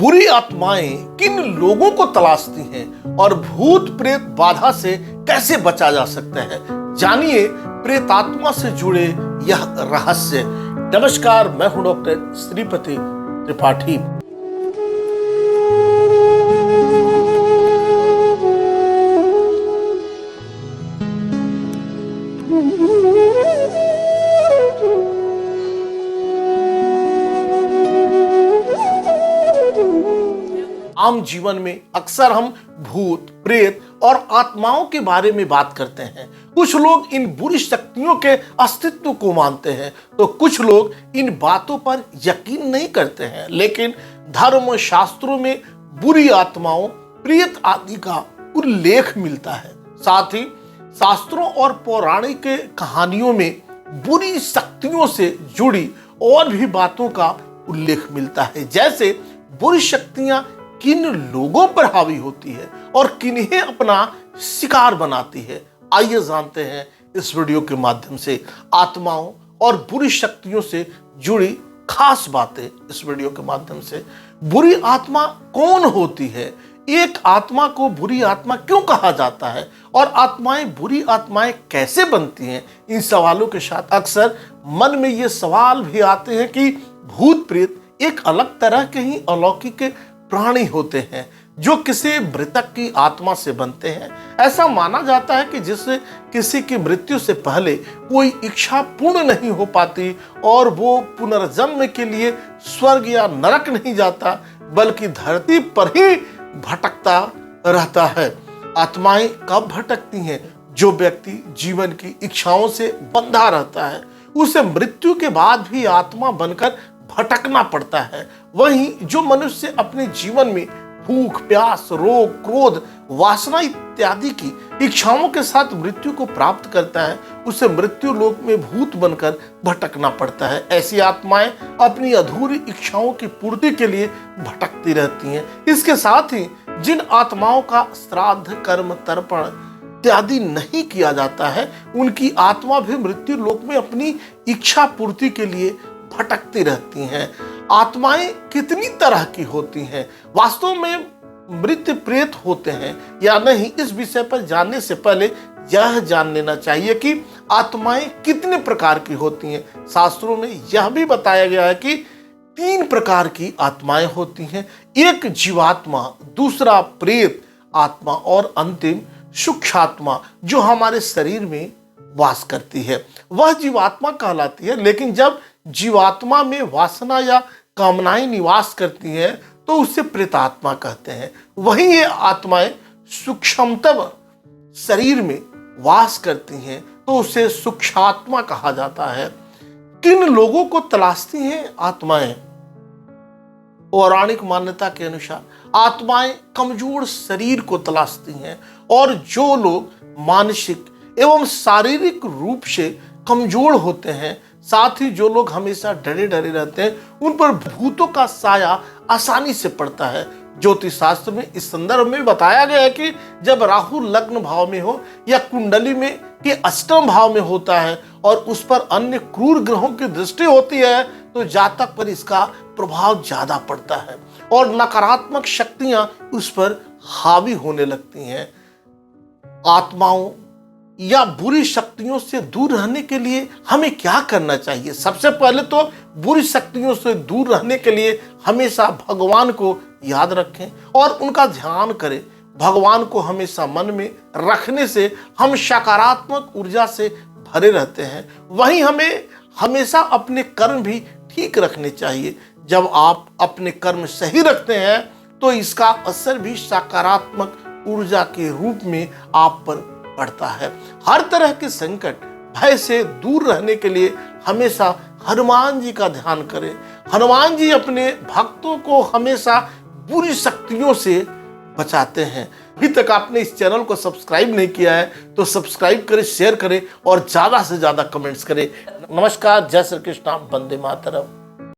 बुरी आत्माएं किन लोगों को तलाशती हैं और भूत प्रेत बाधा से कैसे बचा जा सकता है, जानिए प्रेतात्मा से जुड़े यह रहस्य। नमस्कार, मैं हूं डॉक्टर श्रीपति त्रिपाठी। आम जीवन में अक्सर हम भूत प्रेत और आत्माओं के बारे में बात करते हैं। कुछ लोग इन बुरी शक्तियों के अस्तित्व को मानते हैं तो कुछ लोग इन बातों पर यकीन नहीं करते हैं। लेकिन धर्म शास्त्रों में बुरी आत्माओं, प्रेत आदि का उल्लेख मिलता है। साथ ही शास्त्रों और पौराणिक कहानियों में बुरी शक्तियों से जुड़ी और भी बातों का उल्लेख मिलता है, जैसे बुरी शक्तियां किन लोगों पर हावी होती है और किन्हें अपना शिकार बनाती है। आइए जानते हैं इस वीडियो के माध्यम से आत्माओं और बुरी शक्तियों से जुड़ी खास बातें। इस वीडियो के माध्यम से बुरी आत्मा कौन होती है, एक आत्मा को बुरी आत्मा क्यों कहा जाता है और आत्माएं बुरी आत्माएं कैसे बनती हैं, इन सवालों के साथ अक्सर मन में ये सवाल भी आते हैं कि भूत प्रेत एक अलग तरह के ही अलौकिक प्राणी होते हैं जो किसी मृतक की आत्मा से बनते हैं। ऐसा माना जाता है कि जिससे किसी की मृत्यु से पहले कोई इच्छा पूर्ण नहीं हो पाती और वो पुनर्जन्म के लिए स्वर्ग या नरक नहीं जाता बल्कि धरती पर ही भटकता रहता है। आत्माएं कब भटकती हैं? जो व्यक्ति जीवन की इच्छाओं से बंधा रहता है उसे मृत्यु के बाद भी आत्मा बनकर भटकना पड़ता है। वहीं जो मनुष्य अपने जीवन में भूख, प्यास, रोग, क्रोध, वासना इत्यादि की इच्छाओं के साथ मृत्यु को प्राप्त करता है उसे मृत्यु लोक में भूत बनकर भटकना पड़ता है। ऐसी आत्माएं अपनी अधूरी इच्छाओं की पूर्ति के लिए भटकती रहती हैं। इसके साथ ही जिन आत्माओं का श्राद्ध, कर्म, तर्पण इत्यादि नहीं किया जाता है उनकी आत्मा भी मृत्यु लोक में अपनी इच्छा पूर्ति के लिए भटकती रहती हैं। आत्माएं कितनी तरह की होती हैं, वास्तव में मृत प्रेत होते हैं या नहीं, इस विषय पर जानने से पहले यह जान लेना चाहिए कि आत्माएं कितने प्रकार की होती हैं। शास्त्रों में यह भी बताया गया है कि 3 प्रकार की आत्माएं होती हैं, एक जीवात्मा, दूसरा प्रेत आत्मा और अंतिम सूक्ष्मात्मा जो हमारे शरीर में वास करती है, वह जीवात्मा कहलाती है। लेकिन जब जीवात्मा में वासना या कामनाएं निवास करती हैं तो उसे प्रेतात्मा कहते हैं। वहीं ये आत्माएं सूक्ष्मतम शरीर में वास करती हैं तो उसे सूक्ष्मात्मा कहा जाता है। किन लोगों को तलाशती हैं आत्माएं? पौराणिक मान्यता के अनुसार आत्माएं कमजोर शरीर को तलाशती हैं और जो लोग मानसिक एवं शारीरिक रूप से कमजोर होते हैं, साथ ही जो लोग हमेशा डरे डरे रहते हैं, उन पर भूतों का साया आसानी से पड़ता है। ज्योतिष शास्त्र में इस संदर्भ में बताया गया है कि जब राहु लग्न भाव में हो या कुंडली में के अष्टम भाव में होता है और उस पर अन्य क्रूर ग्रहों की दृष्टि होती है तो जातक पर इसका प्रभाव ज्यादा पड़ता है और नकारात्मक शक्तियां उस पर हावी होने लगती हैं। आत्माओं या बुरी शक्तियों से दूर रहने के लिए हमें क्या करना चाहिए? सबसे पहले तो बुरी शक्तियों से दूर रहने के लिए हमेशा भगवान को याद रखें और उनका ध्यान करें। भगवान को हमेशा मन में रखने से हम सकारात्मक ऊर्जा से भरे रहते हैं। वहीं हमें हमेशा अपने कर्म भी ठीक रखने चाहिए। जब आप अपने कर्म सही रखते हैं तो इसका असर भी सकारात्मक ऊर्जा के रूप में आप पर पड़ता है। हर तरह के संकट, भय से दूर रहने के लिए हमेशा हनुमान जी का ध्यान करें। हनुमान जी अपने भक्तों को हमेशा बुरी शक्तियों से बचाते हैं। अभी तक आपने इस चैनल को सब्सक्राइब नहीं किया है तो सब्सक्राइब करें, शेयर करें और ज्यादा से ज्यादा कमेंट्स करें। नमस्कार, जय श्री कृष्ण, वंदे मातरम।